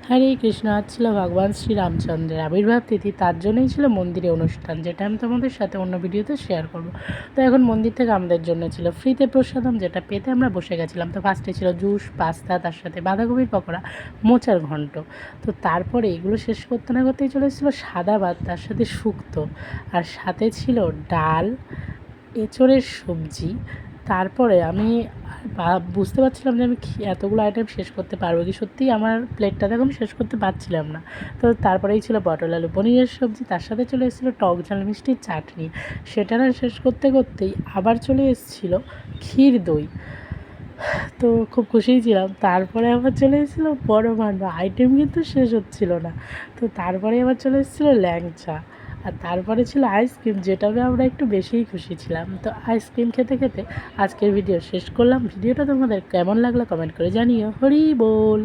হরে কৃষ্ণ। আজ ছিল ভগবান শ্রী রামচন্দ্রের আবির্ভাব তিথি, তার জন্যই ছিল মন্দিরে অনুষ্ঠান, যেটা আমি তোমাদের সাথে অন্য ভিডিওতে শেয়ার করব। তো এখন মন্দির থেকে আমাদের জন্য ছিল ফ্রিতে প্রসাদম, যেটা পেতে আমরা বসে গেছিলাম। তো ফার্স্টে ছিল জুস, পাস্তা, তার সাথে বাঁধাকপির পকোড়া, মোচার ঘন্ট। তো তারপরে এগুলো শেষ করতে না করতেই চলে এসেছিলো সাদা ভাত, তার সাথে শুক্তো, আর সাথে ছিল ডাল, এঁচোড়ের সবজি। তারপরে আমি বুঝতে পারছিলাম যে আমি এতগুলো আইটেম শেষ করতে পারবো কি, সত্যিই আমার প্লেটটা দেখো আমি শেষ করতে পারছিলাম না। তো তারপরেই ছিল পটল আলু পনিরের সবজি, তার সাথে চলে এসেছিলো টক ঝাল মিষ্টির চাটনি। সেটা না শেষ করতে করতেই আবার চলে এসেছিলো ক্ষীর দই। তো খুব খুশিই ছিলাম। তারপরে আবার চলে এসেছিলো বড় ভাণ্ড, আইটেম কিন্তু শেষ হচ্ছিল না। তো তারপরে আবার চলে এসেছিলো ল্যাংচা, আর তারপরে ছিল আইসক্রিম, যেটাতে আমরা একটু বেশিই খুশি ছিলাম। তো আইসক্রিম খেতে খেতে আজকের ভিডিও শেষ করলাম। ভিডিওটা তোমাদের কেমন লাগলো কমেন্ট করে জানিও। হরি বল।